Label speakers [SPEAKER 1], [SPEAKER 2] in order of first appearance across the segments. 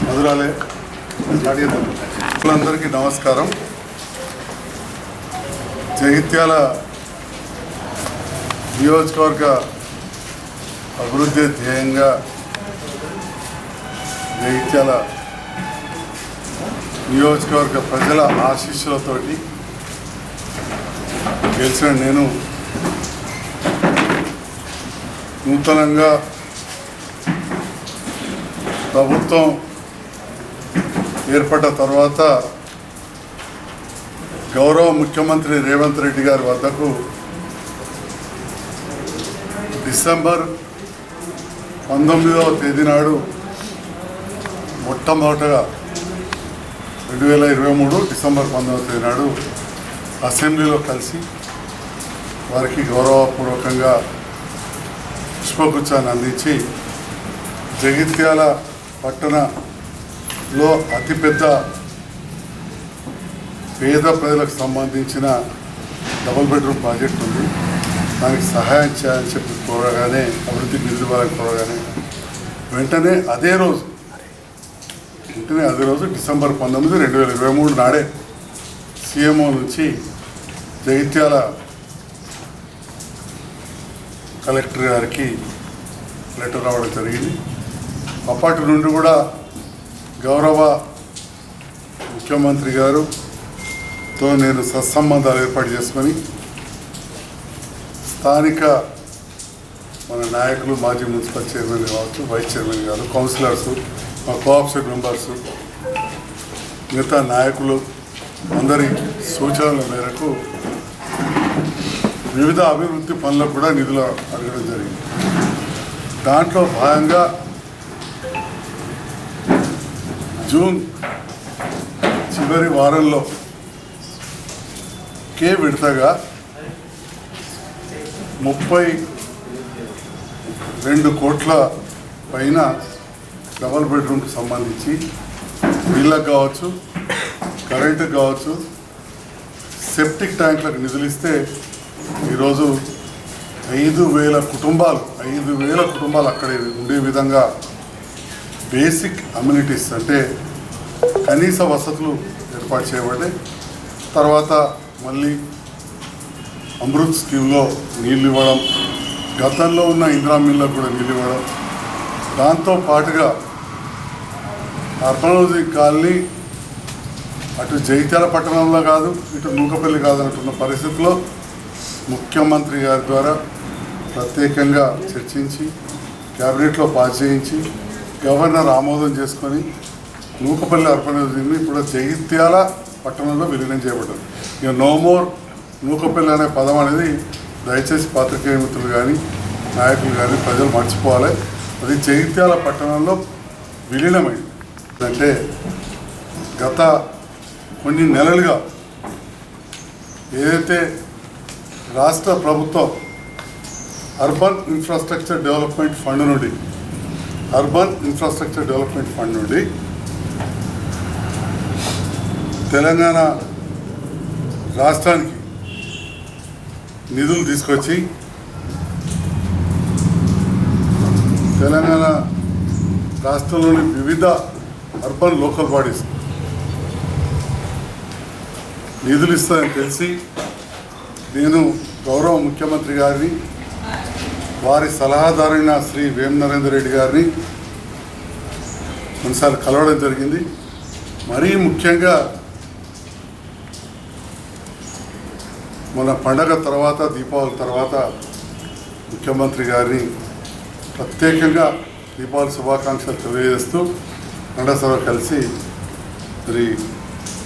[SPEAKER 1] మధురాలే అందరికీ నమస్కారం. జగిత్యాల నియోజకవర్గ అభివృద్ధి ధ్యేయంగా జగిత్యాల నియోజకవర్గ ప్రజల ఆశీస్సులతోటి గెలిచిన నేను నూతనంగా ప్రభుత్వం ఏర్పడ్డ తర్వాత గౌరవ ముఖ్యమంత్రి రేవంత్ రెడ్డి గారి వద్దకు డిసెంబర్ 19వ తేదీ నాడు మొట్టమొదటగా 2023 డిసెంబర్ 19వ తేదీ నాడు అసెంబ్లీలో కలిసి వారికి గౌరవపూర్వకంగా పుష్పగుచ్చాన్ని అందించి జగిత్యాల పట్టణంలో అతిపెద్ద పేద ప్రజలకు సంబంధించిన డబుల్ బెడ్రూమ్ ప్రాజెక్ట్ ఉంది. దానికి సహాయం చేయాలని చెప్పి కోరగానే, అభివృద్ధికి నిధులు ఇవ్వాలని కోరగానే వెంటనే అదే రోజు డిసెంబర్ 19, 2023 నాడే సీఎంఓ నుంచి జగిత్యాల కలెక్టర్ గారికి లెటర్ రావడం జరిగింది. అప్పటి నుండి కూడా గౌరవ ముఖ్యమంత్రి గారుతో నేను సత్సంబంధాలు ఏర్పాటు చేసుకొని స్థానిక మన నాయకులు, మాజీ మున్సిపల్ చైర్మన్ కావచ్చు, వైస్ చైర్మన్ గారు, కౌన్సిలర్సు, మా కోఆప్షన్ మెంబర్సు, మిగతా నాయకులు అందరి సూచనల మేరకు వివిధ అభివృద్ధి పనులకు కూడా నిధులు అడగడం జరిగింది. దాంట్లో భాగంగా జూన్ చివరి వారంలో విడతగా 32 కోట్ల పైన డబల్ బెడ్రూమ్కి సంబంధించి నీళ్ళకు కావచ్చు, కరెంటుకు కావచ్చు, సెప్టిక్ ట్యాంకులకు నిధులు ఇస్తే ఈరోజు 5,000 కుటుంబాలు అక్కడ ఉండే విధంగా బేసిక్ అమ్యూనిటీస్ అంటే కనీస వసతులు ఏర్పాటు చేయబడ్డాయి. తర్వాత మళ్ళీ అమృత్ స్కీమ్లో నీళ్ళు ఇవ్వడం, గతంలో ఉన్న ఇందిరా మిల్లకు కూడా నీళ్ళు ఇవ్వడం, దాంతో పాటుగా అర్బన్ హౌసింగ్ కాలనీ అటు జగిత్యాల పట్టణంలో కాదు, ఇటు నూకపల్లి కాదనుకున్న పరిస్థితుల్లో ముఖ్యమంత్రి గారి ద్వారా ప్రత్యేకంగా చర్చించి క్యాబినెట్లో పాస్ చేయించి గవర్నర్ ఆమోదం చేసుకొని నూకపల్లి అర్బన్ హౌసింగ్ని ఇప్పుడు జగిత్యాల పట్టణంలో విలీనం చేయబడ్డారు. ఇక నో మోర్ నూకపల్లి అనే పదం అనేది దయచేసి పాత్రికేయ మిత్రులు కానీ, నాయకులు కానీ ప్రజలు మర్చిపోవాలి. అది జగిత్యాల పట్టణంలో విలీనమైంది. అంటే గత కొన్ని నెలలుగా ఏదైతే రాష్ట్ర ప్రభుత్వం అర్బన్ ఇన్ఫ్రాస్ట్రక్చర్ డెవలప్మెంట్ ఫండ్ నుండి తెలంగాణ రాష్ట్రానికి నిధులు తీసుకొచ్చి తెలంగాణ రాష్ట్రంలోని వివిధ అర్బన్ లోకల్ బాడీస్ నిధులు ఇస్తారని తెలిసి నేను గౌరవ ముఖ్యమంత్రి గారిని, వారి సలహాదారైన శ్రీ వేం నరేందర్ రెడ్డి గారిని కొన్నిసార్లు కలవడం జరిగింది. మరీ ముఖ్యంగా మన పండగ తర్వాత, దీపావళి తర్వాత ముఖ్యమంత్రి గారిని ప్రత్యేకంగా దీపావళి శుభాకాంక్షలు తెలియజేస్తూ రెండోసారి కలిసి మరి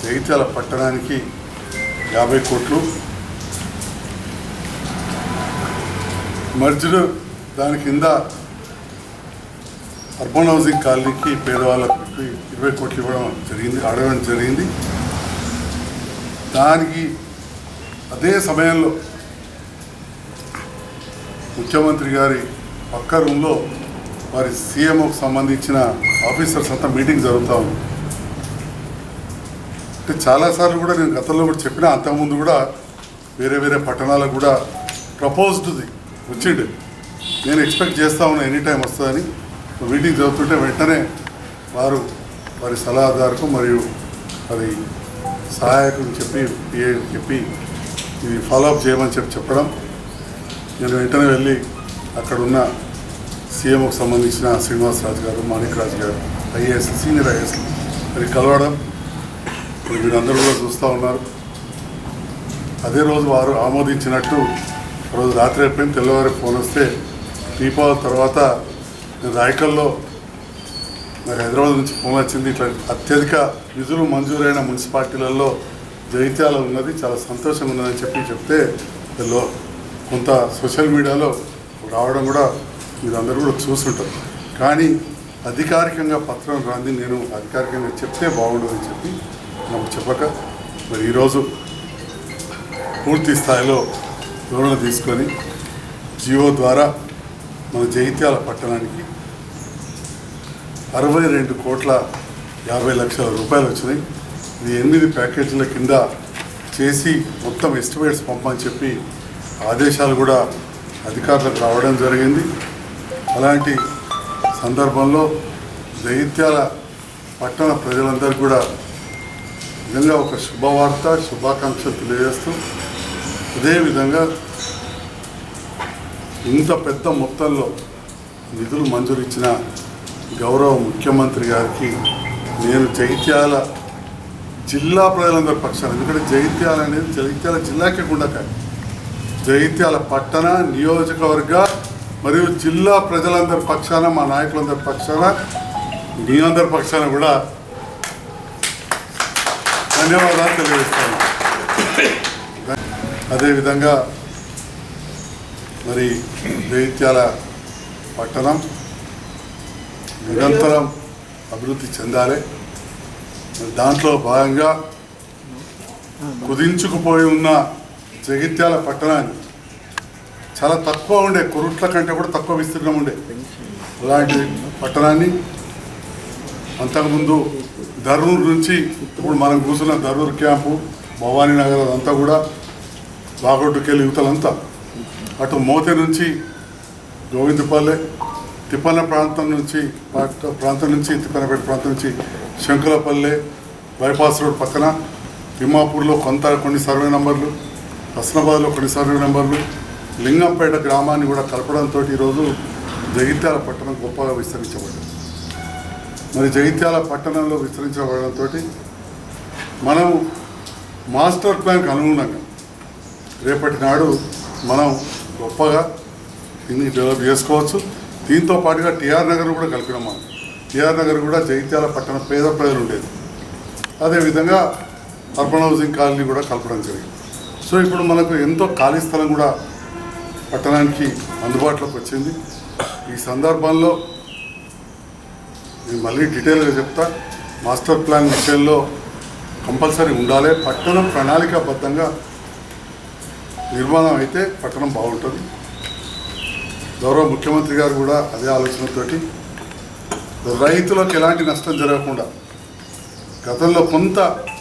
[SPEAKER 1] జగిత్యాల పట్టణానికి 50 కోట్లు, మర్జ్డ్ దాని కింద అర్బన్ హౌసింగ్ కాలనీకి పేదవాళ్ళకి 20 కోట్లు అడగడం జరిగింది. దానికి అదే సమయంలో ముఖ్యమంత్రి గారి పక్క రూమ్లో వారి సీఎంఓకి సంబంధించిన ఆఫీసర్స్ అంతా మీటింగ్ జరుగుతూ ఉంది. అంటే చాలాసార్లు కూడా నేను గతంలో కూడా చెప్పినా, అంతకుముందు కూడా వేరే వేరే పట్టణాలకు కూడా ప్రపోజ్డ్ది వచ్చిండు. నేను ఎక్స్పెక్ట్ చేస్తూ ఉన్నా ఎనీ టైం వస్తుందని. మీటింగ్ జరుగుతుంటే వెంటనే వారి సలహాదారుకు మరియు వారి సహాయకుని చెప్పి ఇది ఫాలోఅప్ చేయమని చెప్పడం, నేను వెంటనే వెళ్ళి అక్కడున్న సీఎంఓకి సంబంధించిన శ్రీనివాసరాజు గారు, మాణిక్ రాజు గారు, ఐఏఎస్ సీనియర్ ఐఏఎస్ మరి కలవడం మీరందరూ కూడా చూస్తూ ఉన్నారు. అదే రోజు వారు ఆమోదించినట్టు రోజు రాత్రి అయిపోయింది. తెల్లవారి ఫోన్ వస్తే దీపావళి తర్వాత నేను రాయకల్లో నాకు హైదరాబాద్ నుంచి ఫోన్ వచ్చింది, ఇట్లా అత్యధిక నిధులు మంజూరైన మున్సిపాలిటీలలో జగిత్యాల ఉన్నది, చాలా సంతోషంగా ఉన్నదని చెప్తే కొంత సోషల్ మీడియాలో రావడం కూడా మీరందరూ కూడా చూస్తుంటారు. కానీ అధికారికంగా పత్రం రాంది నేను అధికారికంగా చెప్తే బాగుండదని చెప్పి నాకు చెప్పక మరి ఈరోజు పూర్తి స్థాయిలో వివరణ తీసుకొని జియో ద్వారా మన జగిత్యాల పట్టణానికి 62,50,00,000 రూపాయలు వచ్చినాయి. ఇది 8 ప్యాకేజీల కింద చేసి మొత్తం ఎస్టిమేట్స్ పంపని చెప్పి ఆదేశాలు కూడా అధికారులకు రావడం జరిగింది. అలాంటి సందర్భంలో జగిత్యాల పట్టణ ప్రజలందరూ కూడా నిజంగా ఒక శుభవార్త, శుభాకాంక్షలు తెలియజేస్తూ, అదేవిధంగా ఇంత పెద్ద మొత్తంలో నిధులు మంజూరు ఇచ్చిన గౌరవ ముఖ్యమంత్రి గారికి నేను జగిత్యాల జిల్లా ప్రజలందరి పక్షాన, ఎందుకంటే జగిత్యాల అనేది జగిత్యాల జిల్లాకే గుండకాయ, జగిత్యాల పట్టణ, నియోజకవర్గ మరియు జిల్లా ప్రజలందరి పక్షాన, మా నాయకులందరి పక్షాన, మీ అందరి పక్షాన కూడా ధన్యవాదాలు తెలియజేస్తాను. అదేవిధంగా మరి జగిత్యాల పట్టణం నిరంతరం అభివృద్ధి చెందాలి. దాంట్లో భాగంగా కుదించుకుపోయి ఉన్న జగిత్యాల పట్టణాన్ని చాలా తక్కువ ఉండే, కురుట్ల కంటే కూడా తక్కువ విస్తీర్ణం ఉండే అలాంటి పట్టణాన్ని అంతకుముందు ధర్మూరు నుంచి ఇప్పుడు మనం కూర్చున్న ధర్మూరు క్యాంపు, భవానీ నగర్ అదంతా కూడా బాగొట్టుకెళ్ళి యువతలంతా అటు మోతే నుంచి గోవిందపల్లె, తిప్పన ప్రాంతం నుంచి తిప్పనపేట ప్రాంతం నుంచి శంకులపల్లె, బైపాస్ రోడ్ పక్కన తిమ్మాపూర్లో కొన్ని సర్వే నెంబర్లు, హస్నాబాద్లో కొన్ని సర్వే నెంబర్లు, లింగంపేట గ్రామాన్ని కూడా కలపడంతో ఈరోజు జగిత్యాల పట్టణం గొప్పగా విస్తరించబడింది. మరి జగిత్యాల పట్టణంలో విస్తరించబడడంతో మనం మాస్టర్ ప్లాన్కి అనుగుణంగా రేపటి నాడు మనం గొప్పగా దీన్ని డెవలప్ చేసుకోవచ్చు. దీంతో పాటుగా టీఆర్ నగర్ కూడా కలిపినాం. మనం టీఆర్ నగర్ కూడా జగిత్యాల పట్టణ పేద ప్రజలు ఉండేది, అదేవిధంగా అర్బన్ హౌసింగ్ కాలనీ కూడా కలపడం జరిగింది. సో ఇప్పుడు మనకు ఎంతో ఖాళీ స్థలం కూడా పట్టణానికి అందుబాటులోకి వచ్చింది. ఈ సందర్భంలో నేను మళ్ళీ డీటెయిల్గా చెప్తా. మాస్టర్ ప్లాన్ విషయంలో కంపల్సరీ ఉండాలి. పట్టణం ప్రణాళికాబద్ధంగా నిర్మాణం అయితే పట్టణం బాగుంటుంది. గౌరవ ముఖ్యమంత్రి గారు కూడా అదే ఆలోచనతోటి రైతులకు ఎలాంటి నష్టం జరగకుండా, గతంలో కొంత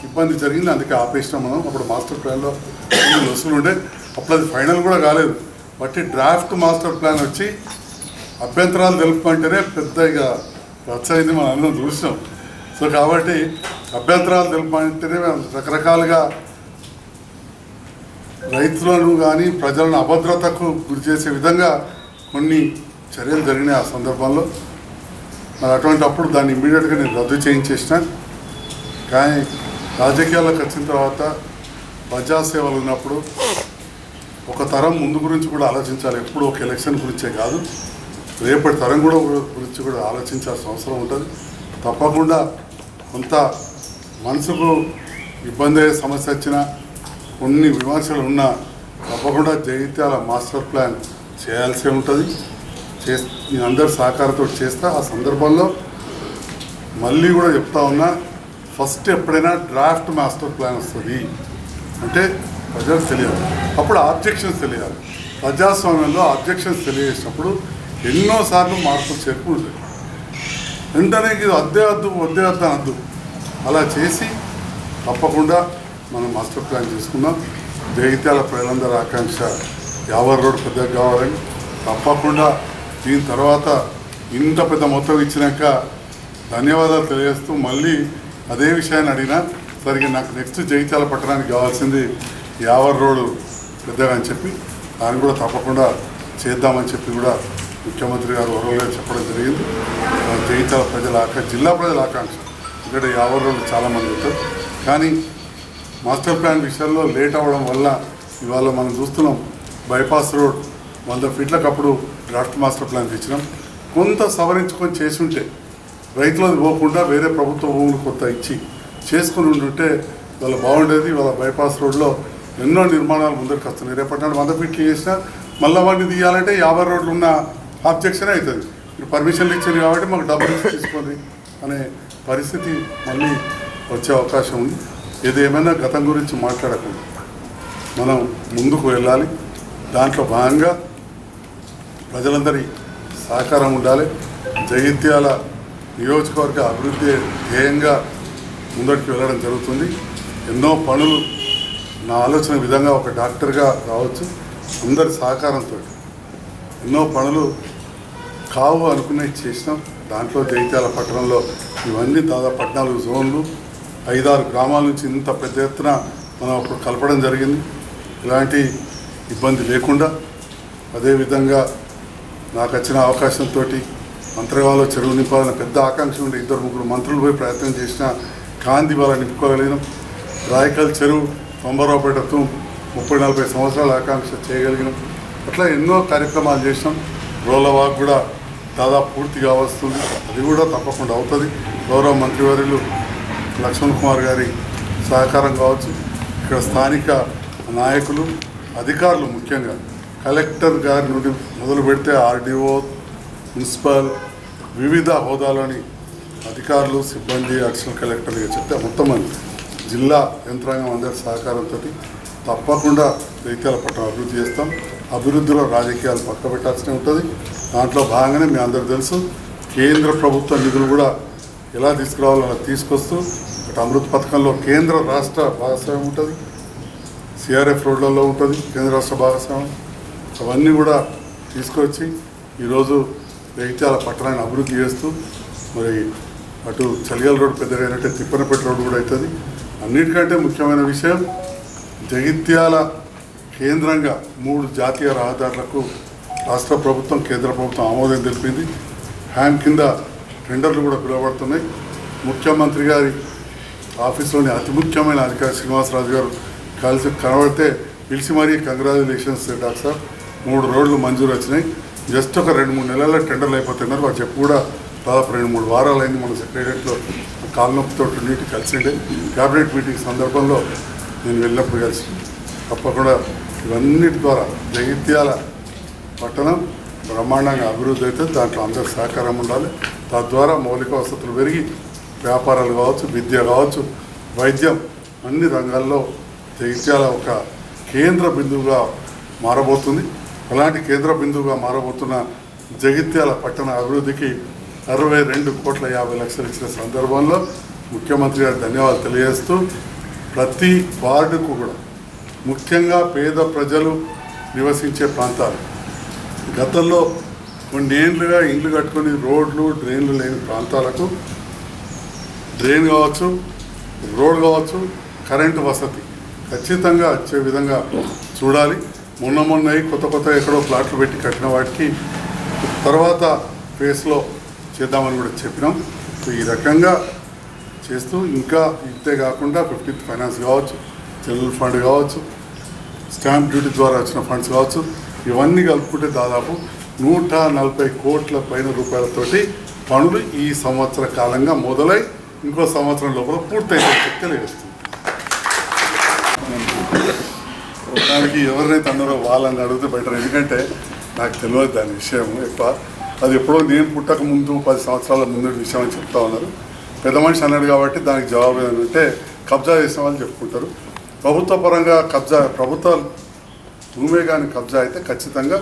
[SPEAKER 1] ఇబ్బంది జరిగింది, అందుకే ఆపేసినాం మనం. అప్పుడు మాస్టర్ ప్లాన్లో కొన్ని వసూలు ఉండే, అప్పుడు అది ఫైనల్ కూడా కాలేదు. బట్టి డ్రాఫ్ట్ మాస్టర్ ప్లాన్ వచ్చి అభ్యంతరాలు తెలుపుకుంటేనే పెద్ద ఇక రచ్చయింది, మనం అందరం చూసినాం. సో కాబట్టి అభ్యంతరాలు తెలుపుకుంటేనే రకరకాలుగా రైతులను కానీ ప్రజలను అభద్రతకు గురి చేసే విధంగా కొన్ని చర్యలు జరిగినాయి ఆ సందర్భంలో. మరి అటువంటి అప్పుడు దాన్ని ఇమ్మీడియట్గా నేను రద్దు చేయించేసిన. కానీ రాజకీయాల్లోకి వచ్చిన తర్వాత ప్రజాసేవలు ఉన్నప్పుడు ఒక తరం ముందు గురించి కూడా ఆలోచించాలి. ఎప్పుడు ఒక ఎలక్షన్ గురించే కాదు, రేపటి తరం గురించి కూడా ఆలోచించాల్సిన అవసరం ఉంటుంది. తప్పకుండా కొంత మనసుకు ఇబ్బంది అయ్యే సమస్య వచ్చినా కొన్ని విమర్శలు ఉన్నా తప్పకుండా జగిత్యాల మాస్టర్ ప్లాన్ చేయాల్సి ఉంటుంది. నేను అందరి సహకారంతో చేస్తా. ఆ సందర్భంలో మళ్ళీ కూడా చెప్తా ఉన్నా, ఫస్ట్ ఎప్పుడైనా డ్రాఫ్ట్ మాస్టర్ ప్లాన్ వస్తుంది అంటే ప్రజలకు తెలియాలి, అప్పుడు ఆబ్జెక్షన్స్ తెలియాలి. ప్రజాస్వామ్యంలో ఆబ్జెక్షన్స్ తెలియజేసినప్పుడు ఎన్నోసార్లు మార్పులు చేరుకుంటుంది. వెంటనే ఇది వద్దే వద్దు అనద్దు, అలా చేసి తప్పకుండా మనం మాస్టర్ ప్లాన్ చేసుకుందాం. జగిత్యాల ప్రజలందరూ ఆకాంక్ష యావర్ రోడ్ పెద్దగా కావాలని. తప్పకుండా దీని తర్వాత ఇంత పెద్ద మొత్తం ఇచ్చినాక ధన్యవాదాలు తెలియజేస్తూ మళ్ళీ అదే విషయాన్ని అడిగినా సరిగ్గా నాకు నెక్స్ట్ జగిత్యాల పట్టణానికి కావాల్సింది యావర్ రోడ్డు పెద్దగా అని చెప్పి దాన్ని కూడా తప్పకుండా చేద్దామని చెప్పి కూడా ముఖ్యమంత్రి గారు వరవగా చెప్పడం జరిగింది. జగిత్యాల ప్రజల జిల్లా ప్రజల ఆకాంక్ష. ఇక్కడ యావర్ రోడ్లు చాలామంది ఉంటారు, కానీ మాస్టర్ ప్లాన్ విషయంలో లేట్ అవ్వడం వల్ల ఇవాళ మనం చూస్తున్నాం. బైపాస్ రోడ్ 100 ఫీట్లకు అప్పుడు డ్రాఫ్ట్ మాస్టర్ ప్లాన్ తెచ్చినాం. కొంత సవరించుకొని చేసి ఉంటే రైతులకు పోకుండా వేరే ప్రభుత్వ భూములు కొత్త ఇచ్చి చేసుకుని ఉంటుంటే వాళ్ళ బాగుండేది. వాళ్ళ బైపాస్ రోడ్లో ఎన్నో నిర్మాణాలు ముందరికి వస్తున్నాయి. రేపటి 100 ఫీట్లు చేసినా మళ్ళీ వాడిని తీయాలంటే 50 రోడ్లు ఉన్న ఆబ్జెక్షన్ అవుతుంది. మీరు పర్మిషన్లు ఇచ్చారు కాబట్టి మాకు డబ్బులు తీసుకోండి అనే పరిస్థితి మళ్ళీ వచ్చే అవకాశం ఉంది. ఏదేమైనా గతం గురించి మాట్లాడకుండా మనం ముందుకు వెళ్ళాలి. దాంట్లో భాగంగా ప్రజలందరి సహకారం ఉండాలి. జగిత్యాల నియోజకవర్గ అభివృద్ధి ధ్యేయంగా ముందటికి వెళ్ళడం జరుగుతుంది. ఎన్నో పనులు నా ఆలోచన విధంగా ఒక డాక్టర్గా రావచ్చు, అందరి సహకారంతో ఎన్నో పనులు కావు అనుకునే చేసినాం. దాంట్లో జగిత్యాల పట్టణంలో ఇవన్నీ దాదాపు 14 జోన్లు 5-6 గ్రామాల నుంచి ఇంత పెద్ద ఎత్తున మనం అప్పుడు కలపడం జరిగింది. ఇలాంటి ఇబ్బంది లేకుండా అదేవిధంగా నాకు వచ్చిన అవకాశంతో మంత్రివాళ్ళ చెరువు నింపాలని పెద్ద ఆకాంక్ష ఉండే 2-3 మంత్రులు పోయి ప్రయత్నం చేసిన కాంతి వాళ్ళని నింపుకోగలిగినాం. రాయకల్ చెరువు 90 రూపాయలతో 30-40 సంవత్సరాల ఆకాంక్ష చేయగలిగినాం. అట్లా ఎన్నో కార్యక్రమాలు చేసినాం. రోలవాక్ కూడా దాదాపు పూర్తిగా వస్తుంది, అది కూడా తప్పకుండా అవుతుంది. గౌరవ మంత్రివర్యులు లక్ష్మణ్ కుమార్ గారి సహకారం కావచ్చు, ఇక్కడ స్థానిక నాయకులు అధికారులు ముఖ్యంగా కలెక్టర్ గారి నుండి మొదలు పెడితే ఆర్డీఓ, మున్సిపల్ వివిధ హోదాలోని అధికారులు సిబ్బంది అడిషనల్ కలెక్టర్గా చెప్తే మొత్తం మంది జిల్లా యంత్రాంగం అందరి సహకారంతో తప్పకుండా జగిత్యాల పట్టణం అభివృద్ధి చేస్తాం. అభివృద్ధిలో రాజకీయాలు పక్క పెట్టాల్సి ఉంటుంది. దాంట్లో భాగంగానే మీ అందరూ తెలుసు కేంద్ర ప్రభుత్వ నిధులు కూడా ఎలా తీసుకురావాలో అలా తీసుకొస్తూ అటు అమృత్ పథకంలో కేంద్ర రాష్ట్ర భాగస్వామ్యం ఉంటుంది, సిఆర్ఎఫ్ రోడ్లలో ఉంటుంది కేంద్ర రాష్ట్ర భాగస్వామ్యం. అవన్నీ కూడా తీసుకొచ్చి ఈరోజు జగిత్యాల పట్టణాన్ని అభివృద్ధి చేస్తూ మరి అటు చలియాల రోడ్డు పెద్దగా అయినట్టే తిప్పనపేట రోడ్డు కూడా అవుతుంది. అన్నిటికంటే ముఖ్యమైన విషయం జగిత్యాల కేంద్రంగా 3 జాతీయ రహదారులకు రాష్ట్ర ప్రభుత్వం కేంద్ర ప్రభుత్వం ఆమోదం తెలిపింది. హ్యామ్ కింద టెండర్లు కూడా పిలువబడుతున్నాయి. ముఖ్యమంత్రి గారి ఆఫీస్లోని అతి ముఖ్యమైన అధికారి శ్రీనివాసరాజు గారు కలిసి కనబడితే పిలిచి మరీ కంగ్రాచులేషన్స్ డాక్టర్ సార్ 3 రోడ్లు మంజూరు వచ్చినాయి. జస్ట్ ఒక 2-3 నెలల్లో టెండర్లు అయిపోతున్నారు. వాళ్ళు చెప్పి కూడా దాదాపు 2-3 వారాలు అయింది. మన సెక్రటరియట్లో కాలనొప్పితో నీటి కలిసిండే క్యాబినెట్ మీటింగ్ సందర్భంలో నేను వెళ్ళినప్పుడు కలిసి తప్పకుండా ఇవన్నిటి ద్వారా జగిత్యాల పట్టణం బ్రహ్మాండంగా అభివృద్ధి అయితే దాంట్లో అందరి సహకారం ఉండాలి. తద్వారా మౌలిక వసతులు పెరిగి వ్యాపారాలు కావచ్చు, విద్య కావచ్చు, వైద్యం అన్ని రంగాల్లో జగిత్యాల ఒక కేంద్ర బిందువుగా మారబోతుంది. అలాంటి కేంద్ర బిందువుగా మారబోతున్న జగిత్యాల పట్టణ అభివృద్ధికి 62,50,00,000 ఇచ్చిన సందర్భంలో ముఖ్యమంత్రి గారు ధన్యవాదాలు తెలియజేస్తూ ప్రతి వార్డుకు కూడా ముఖ్యంగా పేద ప్రజలు నివసించే ప్రాంతాలు గతంలో కొన్నేళ్లుగా ఇండ్లు కట్టుకొని రోడ్లు డ్రైన్లు లేని ప్రాంతాలకు డ్రైన్ కావచ్చు, రోడ్ కావచ్చు, కరెంటు వసతి ఖచ్చితంగా వచ్చే విధంగా చూడాలి. మొన్న కొత్త ఎక్కడో ప్లాట్లు పెట్టి కట్టిన వాటికి తర్వాత ఫేస్లో చేద్దామని కూడా చెప్పినాం. ఈ రకంగా చేస్తూ ఇంకా ఇంతే కాకుండా 15th ఫైనాన్స్ కావచ్చు, జనరల్ ఫండ్ కావచ్చు, స్టాంప్ డ్యూటీ ద్వారా వచ్చిన ఫండ్స్ కావచ్చు, ఇవన్నీ కలుపుకుంటే దాదాపు 140 కోట్ల పైన రూపాయలతోటి పనులు ఈ సంవత్సర కాలంగా మొదలై ఇంకో సంవత్సరం లోపల పూర్తయితే తెలియజేస్తుంది. దానికి ఎవరినైతే అన్నారో వాళ్ళని అడిగితే బెటర్, ఎందుకంటే నాకు తెలియదు దాని విషయం ఎక్కువ. అది ఎప్పుడో నేను పుట్టక ముందు 10 సంవత్సరాల ముందు విషయం అని చెప్తా ఉన్నారు. పెద్ద మనిషి అన్నాడు కాబట్టి దానికి జవాబు ఏంటంటే కబ్జా చేసిన వాళ్ళు చెప్పుకుంటారు. ప్రభుత్వ పరంగా కబ్జా, ప్రభుత్వ భూమే కానీ కబ్జా అయితే ఖచ్చితంగా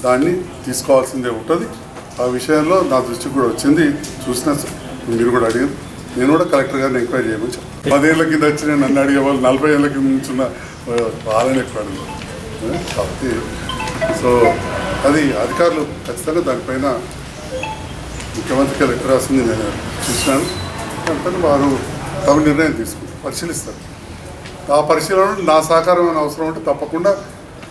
[SPEAKER 1] దాన్ని తీసుకోవాల్సిందే ఉంటుంది. ఆ విషయంలో నా దృష్టికి కూడా వచ్చింది, చూసిన మీరు కూడా అడిగారు. నేను కూడా కలెక్టర్ గారిని ఎంక్వైరీ చేయమని చెప్పాను. 10 ఏళ్ళ కింద వచ్చి నేను నన్ను అడిగే వాళ్ళు 40 ఏళ్ళ కింద నుంచున్న వాళ్ళని ఎక్కువ అడిగారు కాబట్టి సో అది అధికారులు ఖచ్చితంగా దానిపైన ముఖ్యమంత్రికి లెటర్ రాసింది నేను చూసినాను. అంటే వారు తమ నిర్ణయం తీసుకుంటారు, పరిశీలిస్తారు. ఆ పరిశీలనలో నా సహకారం అవసరం ఉంటే తప్పకుండా